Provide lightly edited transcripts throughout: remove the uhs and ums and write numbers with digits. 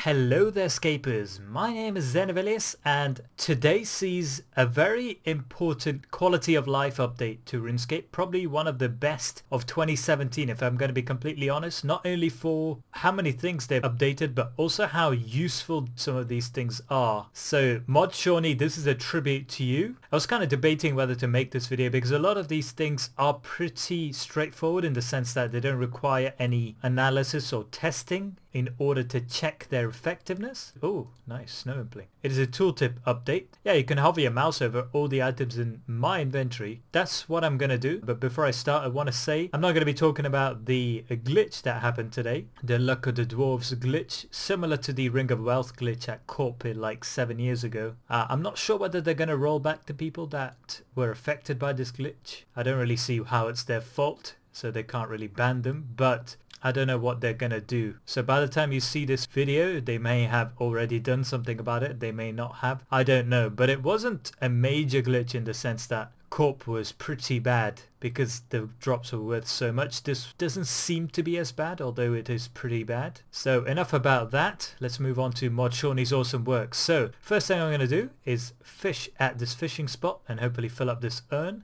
Hello there Scapers, my name is Xenavilius and today sees a very important quality of life update to RuneScape, probably one of the best of 2017 if I'm going to be completely honest, not only for how many things they've updated but also how useful some of these things are. So Mod Shauny, this is a tribute to you. I was kind of debating whether to make this video because a lot of these things are pretty straightforward in the sense that they don't require any analysis or testing in order to check their effectiveness. Oh, nice, snow impling. It is a tooltip update. Yeah, you can hover your mouse over all the items in my inventory. That's what I'm going to do. But before I start, I want to say I'm not going to be talking about the glitch that happened today. The Luck of the Dwarves glitch, similar to the Ring of Wealth glitch at Corpid like 7 years ago. I'm not sure whether they're going to roll back the people that were affected by this glitch. I don't really see how it's their fault, so they can't really ban them, but I don't know what they're gonna do. So by the time you see this video, they may have already done something about it. They may not have. I don't know. But it wasn't a major glitch in the sense that Corp was pretty bad because the drops were worth so much. This doesn't seem to be as bad, although it is pretty bad. So enough about that. Let's move on to Mod Shauny's awesome work. So first thing I'm gonna do is fish at this fishing spot and hopefully fill up this urn.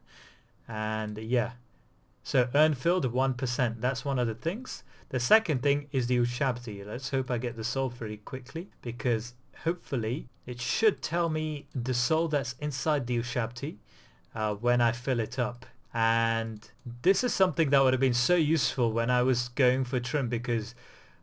And yeah. So urn filled 1%, that's one of the things. The second thing is the Ushabti. Let's hope I get the soul pretty quickly because hopefully it should tell me the soul that's inside the Ushabti when I fill it up. And this is something that would have been so useful when I was going for trim because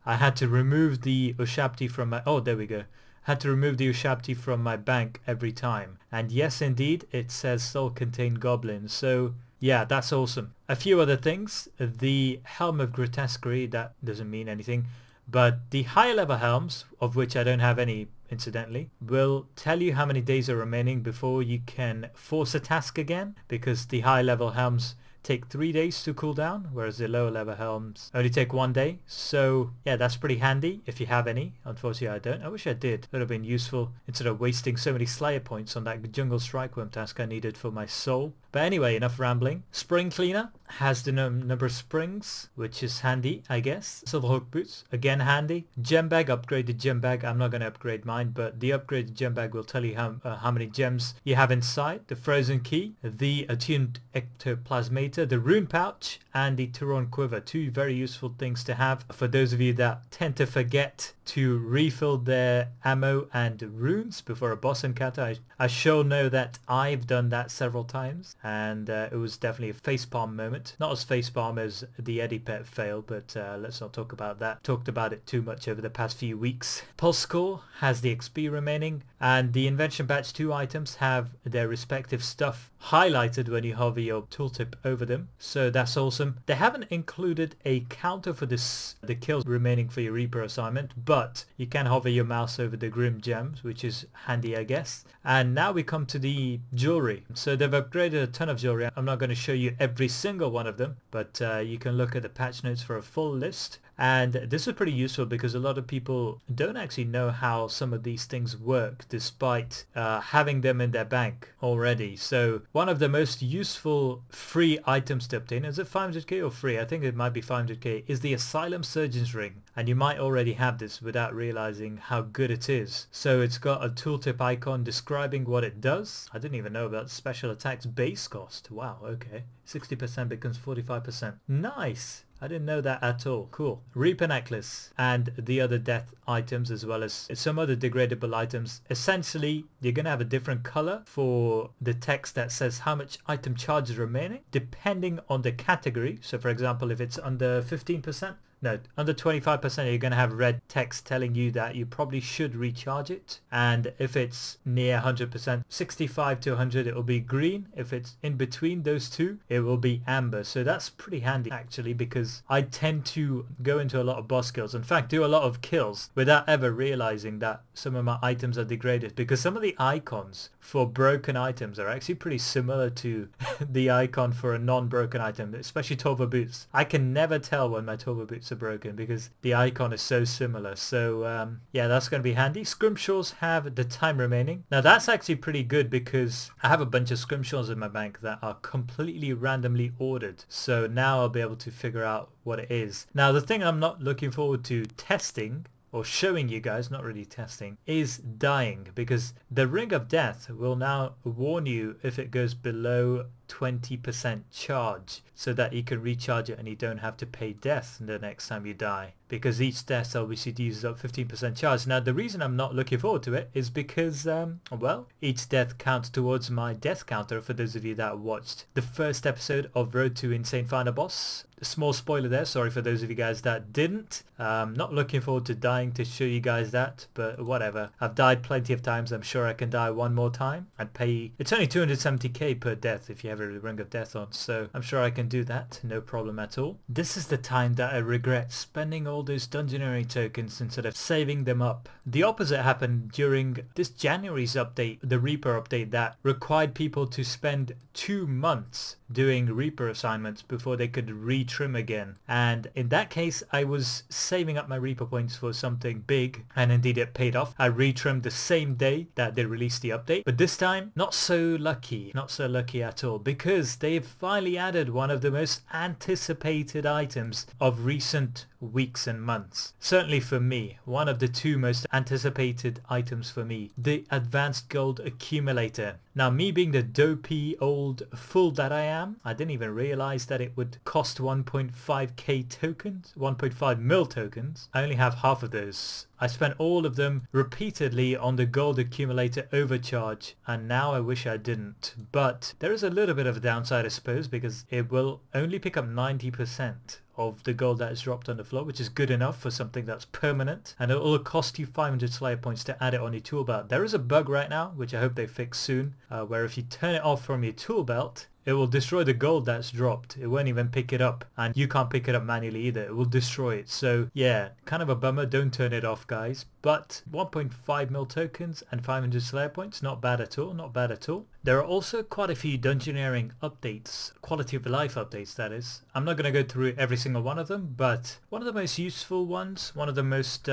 I had to remove the Ushabti from my... Oh, there we go. Had to remove the Ushabti from my bank every time. And yes, indeed, it says soul contained goblins. So yeah, that's awesome. A few other things. The Helm of Grotesquerie, that doesn't mean anything. But the higher level helms, of which I don't have any incidentally, will tell you how many days are remaining before you can force a task again. Because the high level helms take 3 days to cool down, whereas the lower level helms only take 1 day. So yeah, that's pretty handy if you have any. Unfortunately I don't. I wish I did. That would have been useful instead of wasting so many Slayer points on that Jungle Strikeworm task I needed for my soul. But anyway, enough rambling. Spring Cleaner has the number of springs, which is handy, I guess. Silverhawk Boots, again handy. Gem Bag, upgraded Gem Bag. I'm not going to upgrade mine, but the upgraded Gem Bag will tell you how many gems you have inside. The Frozen Key, the Attuned Ectoplasmator, the Rune Pouch, and the Turon Quiver. Two very useful things to have for those of you that tend to forget to refill their ammo and runes before a boss encounter. I sure know that I've done that several times, and it was definitely a facepalm moment. Not as facepalm as the Eddie Pet fail, but let's not talk about that. Talked about it too much over the past few weeks. Pulse Score has the XP remaining, and the Invention Batch 2 items have their respective stuff highlighted when you hover your tooltip over them, so that's awesome. They haven't included a counter for the kills remaining for your Reaper assignment, but you can hover your mouse over the Grim Gems, which is handy I guess. And now we come to the jewelry. So they've upgraded a ton of jewelry. I'm not going to show you every single one of them, but you can look at the patch notes for a full list. And this is pretty useful because a lot of people don't actually know how some of these things work despite having them in their bank already. So one of the most useful free items to obtain, is it 500k or free? I think it might be 500k, is the Asylum Surgeon's Ring. And you might already have this without realizing how good it is. So it's got a tooltip icon describing what it does. I didn't even know about special attacks base cost. Wow, okay. 60% becomes 45%. Nice! I didn't know that at all. Cool. Reaper Necklace and the other death items as well as some other degradable items. Essentially, you're going to have a different color for the text that says how much item charge is remaining depending on the category. So for example, if it's under 15%, no, under 25%, you're going to have red text telling you that you probably should recharge it. And if it's near 100%, 65 to 100, it will be green. If it's in between those two, it will be amber. So that's pretty handy actually, because I tend to go into a lot of boss kills. In fact, do a lot of kills without ever realizing that some of my items are degraded, because some of the icons for broken items are actually pretty similar to the icon for a non-broken item, especially Tova Boots. I can never tell when my Tova Boots are broken because the icon is so similar. So yeah, that's going to be handy. Scrimshaws have the time remaining. Now that's actually pretty good because I have a bunch of Scrimshaws in my bank that are completely randomly ordered. So now I'll be able to figure out what it is. Now the thing I'm not looking forward to testing or showing you guys, not really testing, is dying, because the Ring of Death will now warn you if it goes below 20% charge, so that you can recharge it and you don't have to pay death the next time you die, because each death obviously uses up 15% charge. Now the reason I'm not looking forward to it is because well, each death counts towards my death counter. For those of you that watched the first episode of Road to Insane Final Boss, a small spoiler there, sorry for those of you guys that didn't. Not looking forward to dying to show you guys that, but whatever. I've died plenty of times, I'm sure I can die one more time and pay. It's only 270k per death if you have a Ring of Death on, so I'm sure I can do that, no problem at all. This is the time that I regret spending all those Dungeoneering tokens instead of saving them up. The opposite happened during this January's update, the Reaper update, that required people to spend 2 months doing Reaper assignments before they could retrim again, and in that case I was saving up my Reaper points for something big, and indeed it paid off. I retrimmed the same day that they released the update, but this time not so lucky at all, because they've finally added one of the most anticipated items of recent weeks and months. Certainly for me, one of the 2 most anticipated items for me, the Advanced Gold Accumulator. Now me being the dopey old fool that I am, I didn't even realize that it would cost 1.5k tokens, 1.5 mil tokens. I only have half of those. I spent all of them repeatedly on the Gold Accumulator overcharge, and now I wish I didn't. But there is a little bit of a downside, I suppose, because it will only pick up 90% of the gold that is dropped on the floor, which is good enough for something that's permanent, and it will cost you 500 Slayer points to add it on your tool belt. There is a bug right now, which I hope they fix soon, where if you turn it off from your tool belt, it will destroy the gold that's dropped. It won't even pick it up, and you can't pick it up manually either. It will destroy it. So yeah, kind of a bummer. Don't turn it off, guys. But 1.5 mil tokens and 500 Slayer points, not bad at all, not bad at all. There are also quite a few Dungeoneering updates, quality of life updates that is. I'm not going to go through every single one of them, but one of the most useful ones, one of the most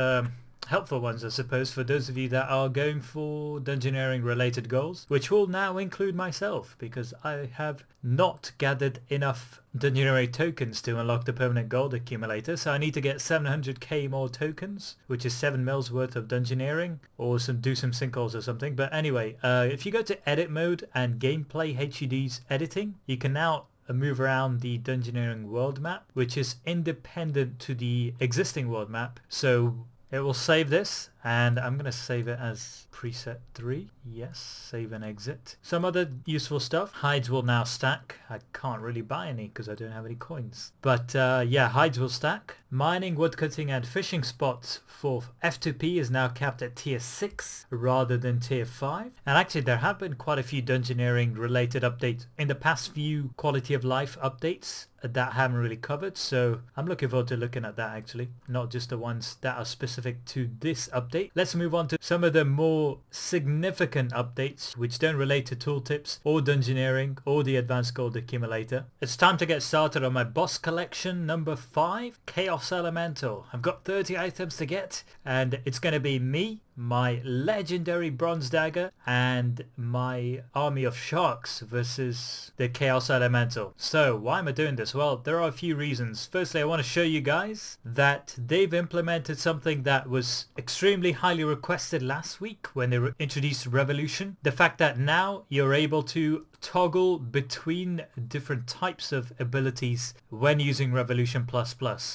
helpful ones, I suppose, for those of you that are going for Dungeoneering related goals, which will now include myself, because I have not gathered enough Dungeoneering tokens to unlock the permanent Gold Accumulator, so I need to get 700k more tokens, which is 7 mils worth of Dungeoneering, or do some sinkholes or something. But anyway, if you go to edit mode and gameplay HUD's editing, you can now move around the Dungeoneering world map, which is independent to the existing world map. So it will save this, and I'm going to save it as preset 3. Yes, save and exit. Some other useful stuff. Hides will now stack. I can't really buy any because I don't have any coins. But yeah, hides will stack. Mining, woodcutting and fishing spots for F2P is now capped at tier 6 rather than tier 5. And actually there have been quite a few Dungeoneering related updates in the past few quality of life updates that I haven't really covered, so I'm looking forward to looking at that actually, not just the ones that are specific to this update. Let's move on to some of the more significant updates which don't relate to tooltips or Dungeoneering or the Advanced Gold Accumulator. It's time to get started on my boss collection number 5, Chaos Elemental. I've got 30 items to get, and it's going to be me, my legendary bronze dagger, and my army of sharks versus the Chaos Elemental. So why am I doing this? Well, there are a few reasons. Firstly, I want to show you guys that they've implemented something that was extremely highly requested last week when they introduced Revolution. The fact that now you're able to toggle between different types of abilities when using Revolution++.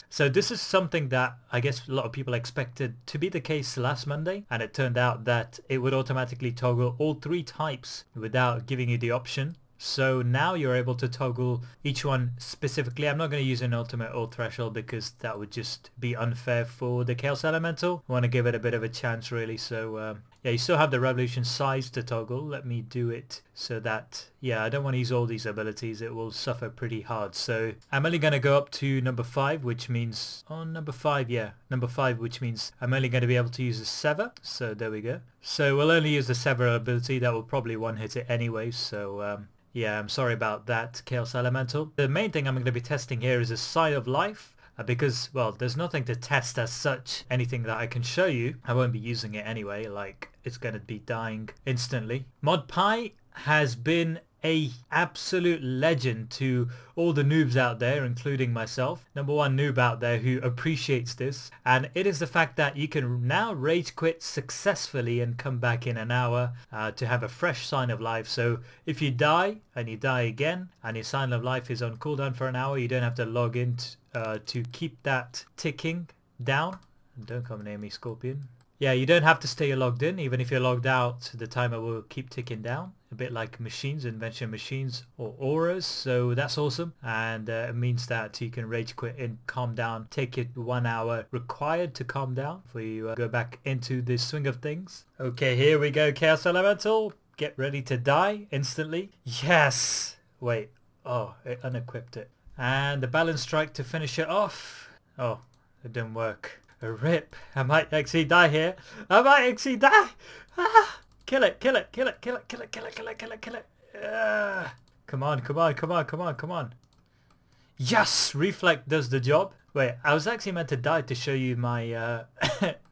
So this is something that I guess a lot of people expected to be the case last Monday, and it turned out that it would automatically toggle all 3 types without giving you the option. So now you're able to toggle each one specifically. I'm not going to use an ultimate or threshold because that would just be unfair for the Chaos Elemental. I want to give it a bit of a chance really. So yeah, you still have the Revolution size to toggle. Let me do it so that, yeah, I don't want to use all these abilities. It will suffer pretty hard. So I'm only going to go up to number 5, which means, number 5, which means I'm only going to be able to use the Sever. So there we go. So we'll only use the Sever ability. That will probably one-hit it anyway. So yeah, I'm sorry about that, Chaos Elemental. The main thing I'm going to be testing here is a Sign of Life. Because, well, there's nothing to test as such, anything that I can show you. I won't be using it anyway, like, it's going to be dying instantly. Mod Pi has been a absolute legend to all the noobs out there, including myself. Number one noob out there who appreciates this, and it is the fact that you can now rage quit successfully and come back in an hour to have a fresh sign of life. So if you die and you die again and your sign of life is on cooldown for an hour, you don't have to log in to keep that ticking down. Don't come near me, Scorpion. Yeah, you don't have to stay logged in. Even if you're logged out, the timer will keep ticking down. A bit like machines, invention machines or auras. So that's awesome. And it means that you can rage quit and calm down. Take it 1 hour required to calm down before you go back into the swing of things. Okay, here we go, Chaos Elemental. Get ready to die instantly. Yes! Wait. Oh, it unequipped it. And the balance strike to finish it off. Oh, it didn't work. A rip. I might actually die here. I might actually die. Ah, kill it, kill it, kill it, kill it, kill it, kill it, kill it, kill it, kill it. Come on, come on, come on, come on, come on. Yes! Reflect does the job. Wait, I was actually meant to die to show you my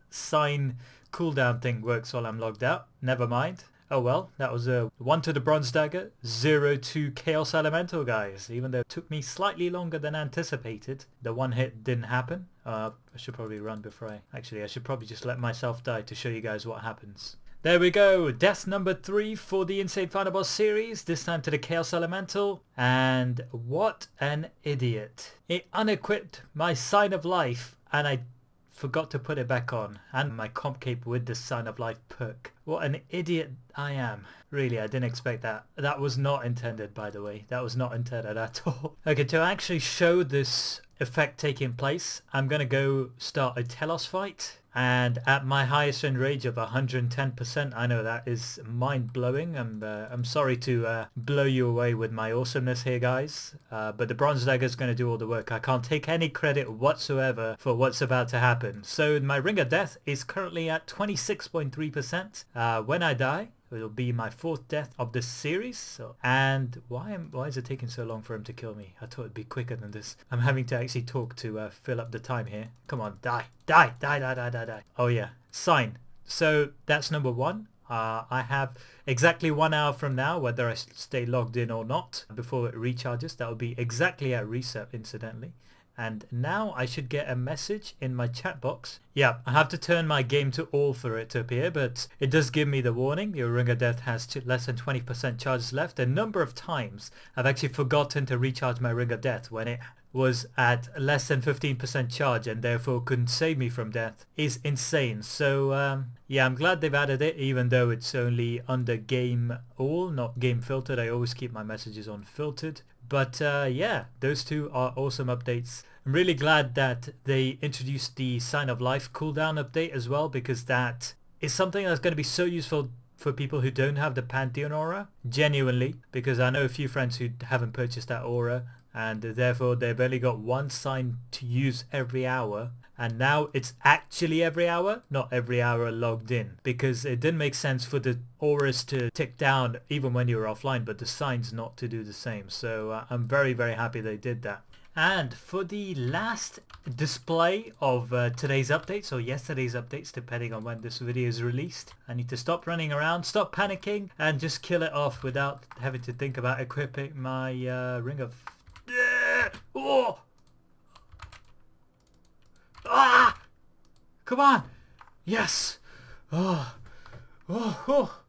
sign cooldown thing works while I'm logged out. Never mind. Oh well, that was a 1 to the Bronze Dagger, 0 to Chaos Elemental, guys. Even though it took me slightly longer than anticipated, the one hit didn't happen. I should probably run before I should probably just let myself die to show you guys what happens. There we go, death number 3 for the Insane Final Boss series, this time to the Chaos Elemental. And what an idiot. It unequipped my Sign of Life and I forgot to put it back on, and my comp cape with the Sign of Life perk. What an idiot I am. Really, I didn't expect that. That was not intended, by the way. That was not intended at all. Okay, to actually show this effect taking place, I'm gonna go start a Telos fight. And at my highest enrage of 110%, I know that is mind-blowing. I'm sorry to blow you away with my awesomeness here, guys. But the Bronze Dagger is going to do all the work. I can't take any credit whatsoever for what's about to happen. So my Ring of Death is currently at 26.3%. When I die, it'll be my 4th death of this series. So, and why is it taking so long for him to kill me? I thought it'd be quicker than this. I'm having to actually talk to fill up the time here. Come on, die, die, die, die, die, die, die. Oh yeah, sign. So that's number 1. I have exactly 1 hour from now, whether I stay logged in or not, before it recharges. That will be exactly at reset, incidentally. And now I should get a message in my chat box. Yeah, I have to turn my game to all for it to appear, but it does give me the warning. Your Ring of Death has less than 20% charges left. A number of times I've actually forgotten to recharge my Ring of Death when it was at less than 15% charge and therefore couldn't save me from death is insane. So yeah, I'm glad they've added it, even though it's only under game all, not game filtered. I always keep my messages on filtered. But yeah, those two are awesome updates. I'm really glad that they introduced the Sign of Life cooldown update as well, because that is something that's going to be so useful for people who don't have the Pantheon aura, genuinely, because I know a few friends who haven't purchased that aura and therefore they've only got one sign to use every hour, and now it's actually every hour, not every hour logged in, because it didn't make sense for the auras to tick down even when you're offline, but the signs not to do the same. So I'm very, very happy they did that. And for the last display of today's updates, or yesterday's updates, depending on when this video is released, I need to stop running around, stop panicking, and just kill it off without having to think about equipping my Ring of... Oh! Ah! Come on! Yes! Oh! Oh! Oh!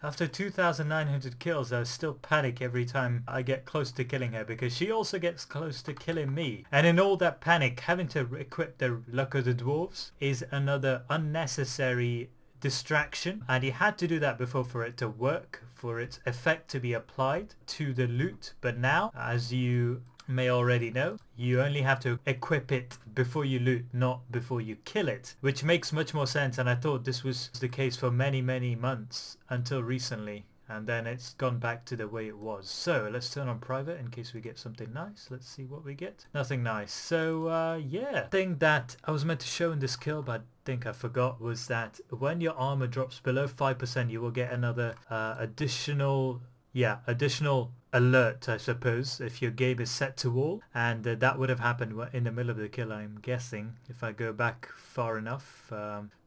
After 2,900 kills, I still panic every time I get close to killing her, because she also gets close to killing me. And in all that panic, having to equip the Luck of the Dwarves is another unnecessary distraction. And you had to do that before for it to work, for its effect to be applied to the loot. But now, as you may already know, you only have to equip it before you loot, not before you kill it, which makes much more sense. And I thought this was the case for many months until recently, and then it's gone back to the way it was. So let's turn on private in case we get something nice. Let's see what we get. Nothing nice. So yeah, thing that I was meant to show in this kill but I think I forgot was that when your armor drops below 5%, you will get another additional yeah, additional alert, I suppose, if your game is set to all, and that would have happened in the middle of the kill, I'm guessing, if I go back far enough.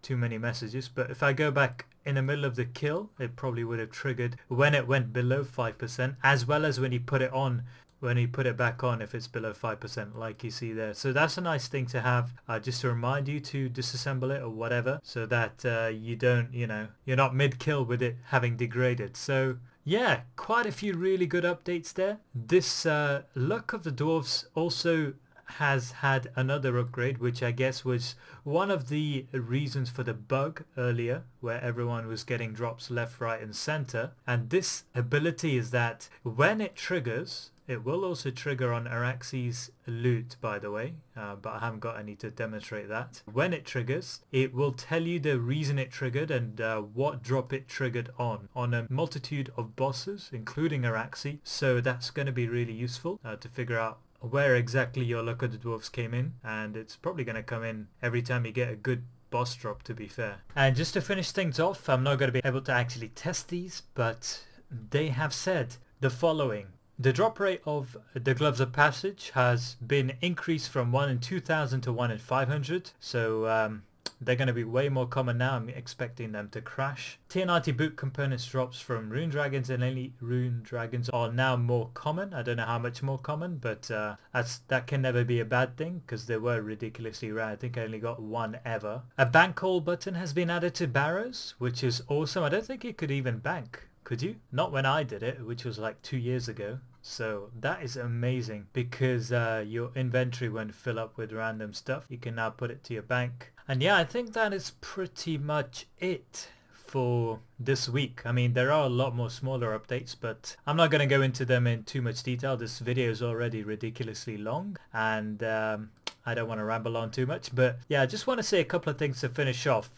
Too many messages, but if I go back in the middle of the kill, it probably would have triggered when it went below 5%, as well as when you put it on, when you put it back on if it's below 5%, like you see there. So that's a nice thing to have, just to remind you to disassemble it or whatever, so that you don't, you know, you're not mid-kill with it having degraded. So yeah, quite a few really good updates there. This Luck of the Dwarves also has had another upgrade, which I guess was one of the reasons for the bug earlier, where everyone was getting drops left, right and center. And this ability is that when it triggers, it will also trigger on Araxi's loot, by the way, but I haven't got any to demonstrate that. When it triggers, it will tell you the reason it triggered and what drop it triggered on a multitude of bosses, including Araxi. So that's going to be really useful to figure out where exactly your Luck of the Dwarves came in, and it's probably going to come in every time you get a good boss drop, to be fair. And just to finish things off, I'm not going to be able to actually test these, but they have said the following. The drop rate of the Gloves of Passage has been increased from 1 in 2000 to 1 in 500, so they're going to be way more common now. I'm expecting them to crash. Tier 90 boot components drops from Rune Dragons and Elite Rune Dragons are now more common. I don't know how much more common, but that can never be a bad thing because they were ridiculously rare. I think I only got one ever. A bank call button has been added to Barrows, which is awesome. I don't think you could even bank. Could you? Not when I did it, which was like 2 years ago. So that is amazing because your inventory won't fill up with random stuff. You can now put it to your bank. And yeah, I think that is pretty much it for this week. I mean, there are a lot more smaller updates, but I'm not going to go into them in too much detail. This video is already ridiculously long, and I don't want to ramble on too much. But yeah, I just want to say a couple of things to finish off.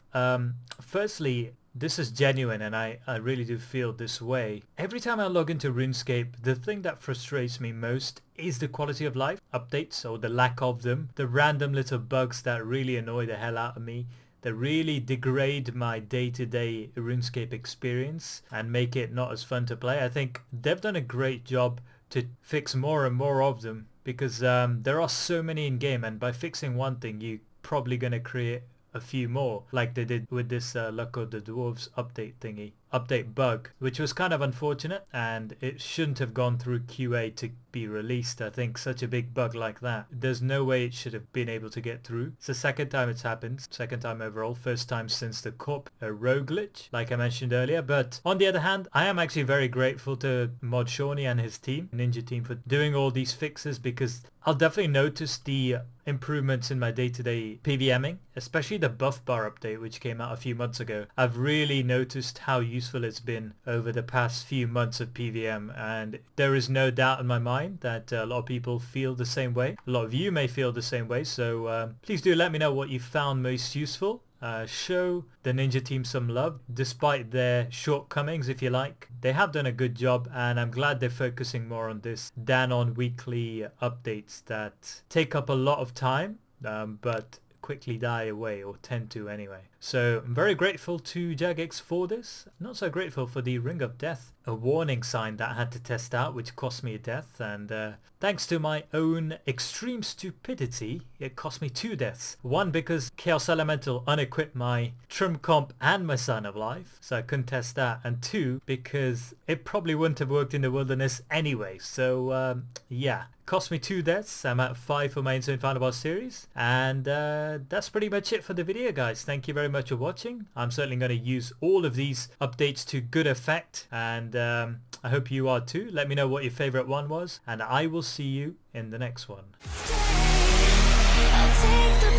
Firstly, this is genuine, and I really do feel this way. Every time I log into RuneScape, the thing that frustrates me most is the quality of life updates, or the lack of them. The random little bugs that really annoy the hell out of me, that really degrade my day-to-day RuneScape experience and make it not as fun to play. I think they've done a great job to fix more and more of them, because there are so many in game, and by fixing one thing, you're probably going to create a few more, like they did with this Luck of the Dwarves update bug, which was kind of unfortunate, and it shouldn't have gone through QA to be released. I think such a big bug like that, there's no way it should have been able to get through. It's the second time it's happened, second time overall, first time since the Corp rogue glitch, like I mentioned earlier. But on the other hand, I am actually very grateful to Mod Shauny and his team, Ninja team, for doing all these fixes, because I'll definitely notice the improvements in my day-to-day PVMing, especially the buff bar update which came out a few months ago. I've really noticed how useful it's been over the past few months of PVM, and there is no doubt in my mind that a lot of people feel the same way. A lot of you may feel the same way, so please do let me know what you found most useful. Show the Ninja team some love despite their shortcomings, if you like. They have done a good job, and I'm glad they're focusing more on this than on weekly updates that take up a lot of time but quickly die away, or tend to anyway. So I'm very grateful to Jagex for this. Not so grateful for the Ring of Death, a warning sign that I had to test out, which cost me a death, and thanks to my own extreme stupidity, it cost me 2 deaths. One because Chaos Elemental unequipped my Trim Comp and my Sign of Life, so I couldn't test that, and 2 because it probably wouldn't have worked in the wilderness anyway. So yeah, cost me 2 deaths. I'm at 5 for my Insane Final Boss series, and that's pretty much it for the video, guys. Thank you very much for watching. I'm certainly going to use all of these updates to good effect, and I hope you are too. Let me know what your favorite one was, and I will see you in the next one. I'll take the